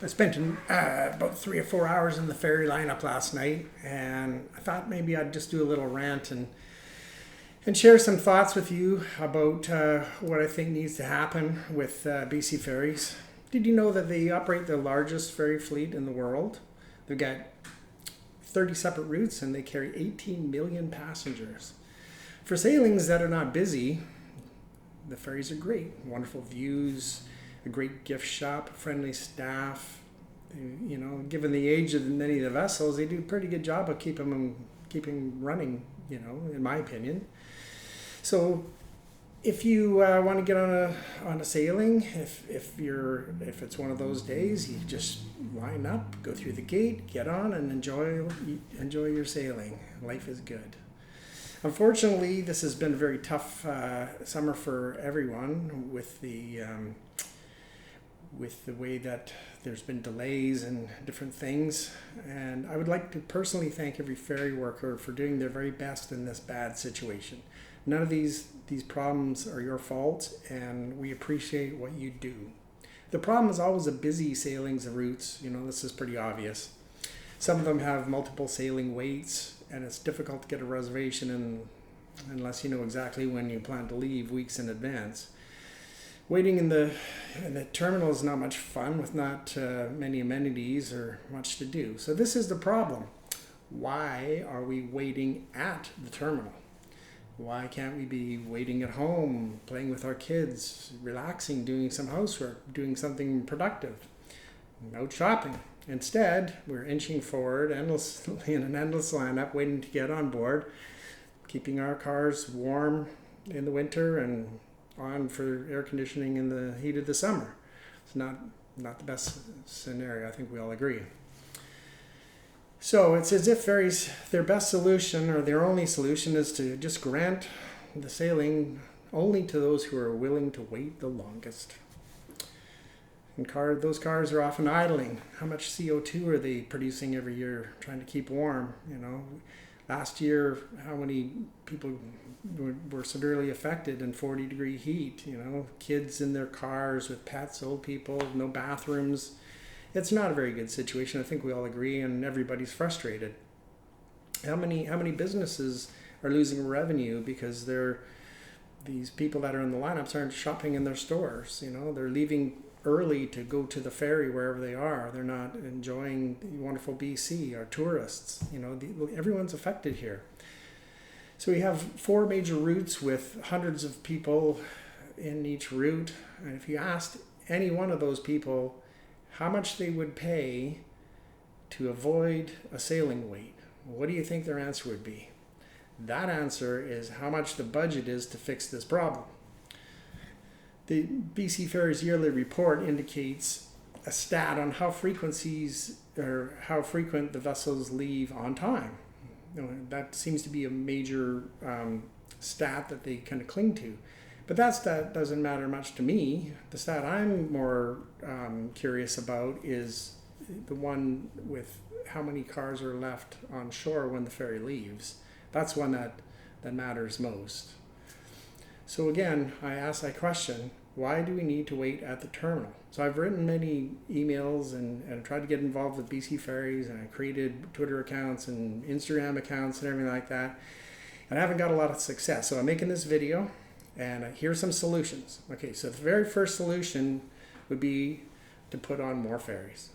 I spent about 3 or 4 hours in the ferry lineup last night, and I thought maybe I'd just do a little rant and share some thoughts with you about what I think needs to happen with BC Ferries. Did you know that they operate the largest ferry fleet in the world? They've got 30 separate routes and they carry 18 million passengers. For sailings that are not busy, the ferries are great. Wonderful views, a great gift shop, friendly staff. You know, given the age of many of the vessels, they do a pretty good job of keeping running, you know, in my opinion. So if you want to get on a sailing, if it's one of those days, you just line up, go through the gate, get on, and enjoy your sailing. Life is good. Unfortunately, this has been a very tough summer for everyone with the way that there's been delays and different things. And I would like to personally thank every ferry worker for doing their very best in this bad situation. None of these problems are your fault, and we appreciate what you do. The problem is always the busy sailings and routes. You know, this is pretty obvious. Some of them have multiple sailing weights, and it's difficult to get a reservation unless you know exactly when you plan to leave weeks in advance. Waiting in the terminal is not much fun with not many amenities or much to do. So this is the problem. Why are we waiting at the terminal? Why can't we be waiting at home, playing with our kids, relaxing, doing some housework, doing something productive? No shopping. Instead, we're inching forward endlessly in an endless lineup, waiting to get on board, keeping our cars warm in the winter and on for air conditioning in the heat of the summer. It's not the best scenario, I think we all agree. So it's as if ferries, their best solution or their only solution is to just grant the sailing only to those who are willing to wait the longest. And those cars are often idling. How much CO2 are they producing every year trying to keep warm? You know, last year, how many people were severely affected in 40-degree heat? You know, kids in their cars with pets, old people, no bathrooms. It's not a very good situation. I think we all agree, and everybody's frustrated. How many businesses are losing revenue because these people that are in the lineups aren't shopping in their stores? You know, they're leaving early to go to the ferry wherever they are. They're not enjoying wonderful BC or tourists. You know, everyone's affected here. So we have 4 major routes with hundreds of people in each route. And if you asked any one of those people how much they would pay to avoid a sailing wait, what do you think their answer would be? That answer is how much the budget is to fix this problem. The BC Ferries yearly report indicates a stat on how frequent the vessels leave on time. You know, that seems to be a major stat that they kind of cling to. But that stat doesn't matter much to me. The stat I'm more curious about is the one with how many cars are left on shore when the ferry leaves. That's one that matters most. So again, I ask that question, why do we need to wait at the terminal? So I've written many emails and tried to get involved with BC Ferries, and I created Twitter accounts and Instagram accounts and everything like that. And I haven't got a lot of success. So I'm making this video, and here's some solutions. Okay, so the very first solution would be to put on more ferries.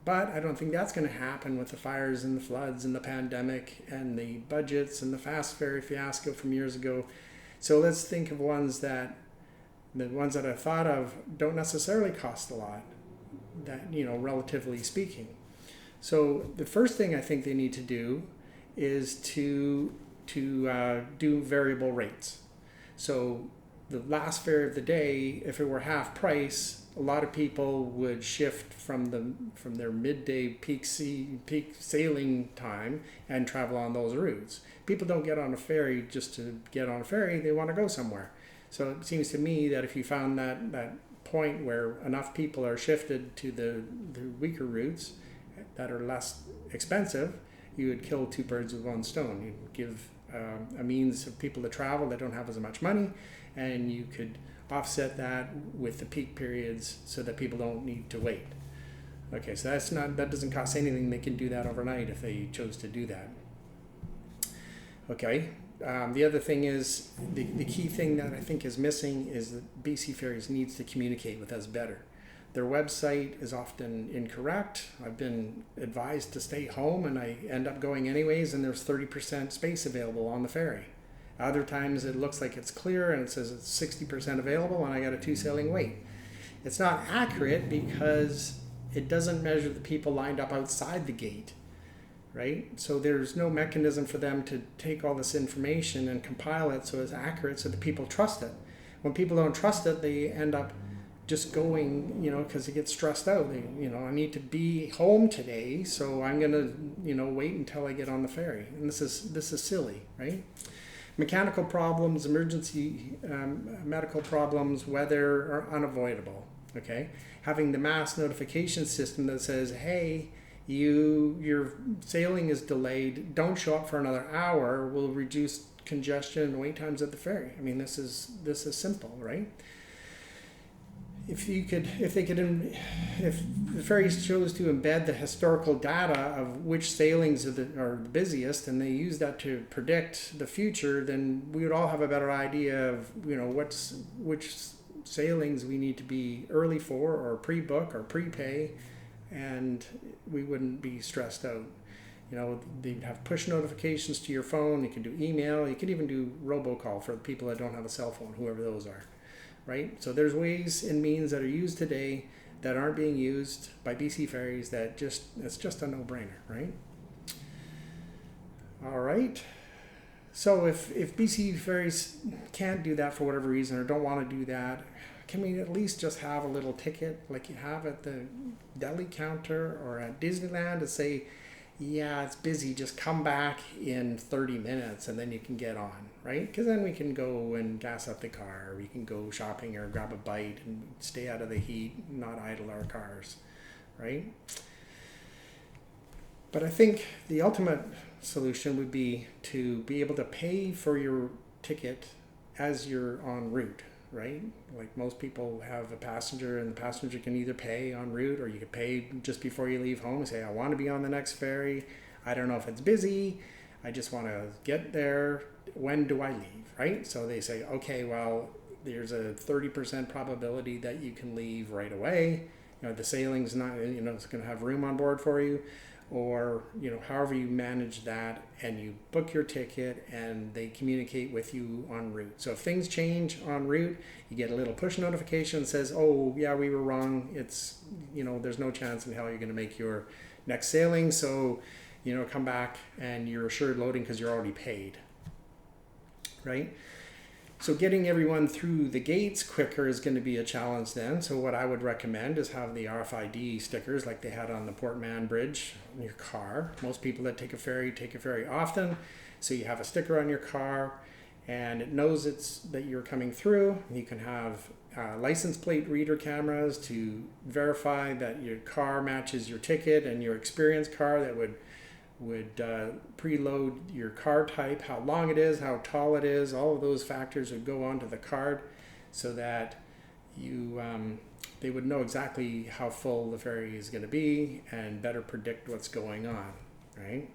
But I don't think that's going to happen with the fires and the floods and the pandemic and the budgets and the fast ferry fiasco from years ago. So let's think of the ones that I thought of don't necessarily cost a lot, that, you know, relatively speaking. So the first thing I think they need to do is to do variable rates. So the last fare of the day, if it were half price, a lot of people would shift from their midday peak sailing time and travel on those routes. People don't get on a ferry just to get on a ferry, they want to go somewhere. So it seems to me that if you found that point where enough people are shifted to the weaker routes that are less expensive, you would kill 2 birds with 1 stone. You'd give a means of people to travel that don't have as much money, and you could offset that with the peak periods so that people don't need to wait. Okay, so that doesn't cost anything. They can do that overnight if they chose to do that. Okay. The other thing is, the key thing that I think is missing is that BC Ferries needs to communicate with us better. Their website is often incorrect. I've been advised to stay home and I end up going anyways, and there's 30% space available on the ferry. Other times it looks like it's clear and it says it's 60% available and I got a 2 sailing wait. It's not accurate because it doesn't measure the people lined up outside the gate. Right? So there's no mechanism for them to take all this information and compile it so it's accurate so that people trust it. When people don't trust it, they end up just going, because they get stressed out. They, I need to be home today, so I'm going to, wait until I get on the ferry. And this is silly, right? Mechanical problems, emergency medical problems, weather are unavoidable, okay? Having the mass notification system that says, hey, your sailing is delayed, don't show up for another hour, will reduce congestion and wait times at the ferry. I mean, this is simple, right? If the ferries chose to embed the historical data of which sailings are the busiest, and they use that to predict the future, then we would all have a better idea of which sailings we need to be early for, or pre-book, or prepay, and we wouldn't be stressed out. They'd have push notifications to your phone. You can do email. You can even do robocall for the people that don't have a cell phone, whoever those are, right? So there's ways and means that are used today that aren't being used by BC Ferries that it's just a no-brainer, right? All right. So if BC Ferries can't do that for whatever reason or don't want to do that, can we at least just have a little ticket like you have at the deli counter or at Disneyland to say, yeah, it's busy, just come back in 30 minutes and then you can get on, right? Because then we can go and gas up the car, we can go shopping or grab a bite and stay out of the heat, not idle our cars, right? But I think the ultimate solution would be to be able to pay for your ticket as you're en route, right? Like most people have a passenger, and the passenger can either pay en route or you can pay just before you leave home and say, I want to be on the next ferry. I don't know if it's busy. I just want to get there. When do I leave, right? So they say, okay, well, there's a 30% probability that you can leave right away. The sailing's not, it's going to have room on board for you. Or, however you manage that, and you book your ticket and they communicate with you en route. So if things change en route, you get a little push notification that says, oh, yeah, we were wrong. It's, there's no chance in hell you're going to make your next sailing. So, come back and you're assured loading because you're already paid, right? So getting everyone through the gates quicker is going to be a challenge then. So what I would recommend is have the RFID stickers like they had on the Port Mann Bridge on your car. Most people that take a ferry often. So you have a sticker on your car and it knows that you're coming through. You can have license plate reader cameras to verify that your car matches your ticket, and your experience car that would preload your car type, how long it is, how tall it is. All of those factors would go onto the card so that they would know exactly how full the ferry is going to be and better predict what's going on, right?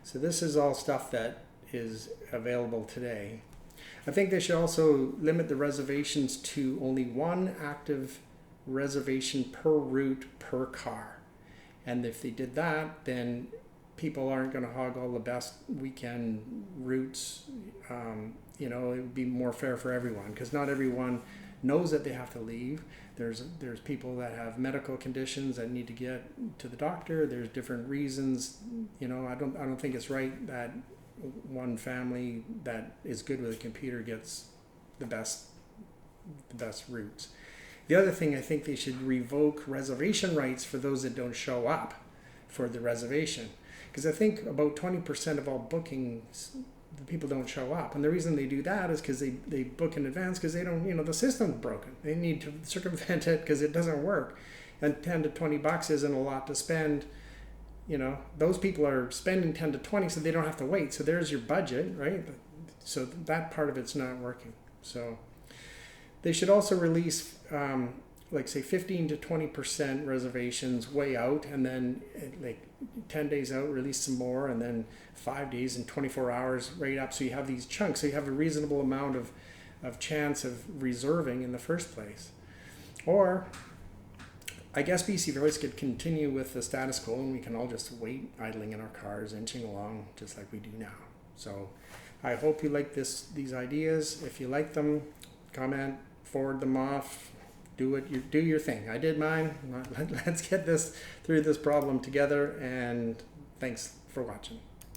So this is all stuff that is available today. I think they should also limit the reservations to only one active reservation per route per car. And if they did that, then people aren't going to hog all the best weekend routes. It would be more fair for everyone, because not everyone knows that they have to leave. There's people that have medical conditions that need to get to the doctor. There's different reasons. I don't think it's right that one family that is good with a computer gets the best routes. The other thing, I think they should revoke reservation rights for those that don't show up for the reservation. Because I think about 20% of all bookings, the people don't show up. And the reason they do that is because they book in advance because they don't, the system's broken. They need to circumvent it because it doesn't work. And 10 to 20 bucks isn't a lot to spend. Those people are spending 10 to 20 so they don't have to wait. So there's your budget, right? So that part of it's not working. So they should also release like say 15 to 20% reservations way out, and then like 10 days out release some more, and then 5 days and 24 hours right up, so you have these chunks, so you have a reasonable amount of chance of reserving in the first place. Or I guess BC Ferries could continue with the status quo, and we can all just wait idling in our cars, inching along just like we do now. So I hope you like these ideas. If you like them, comment, forward them off, do your thing. I did mine. Let's get through this problem together, and thanks for watching.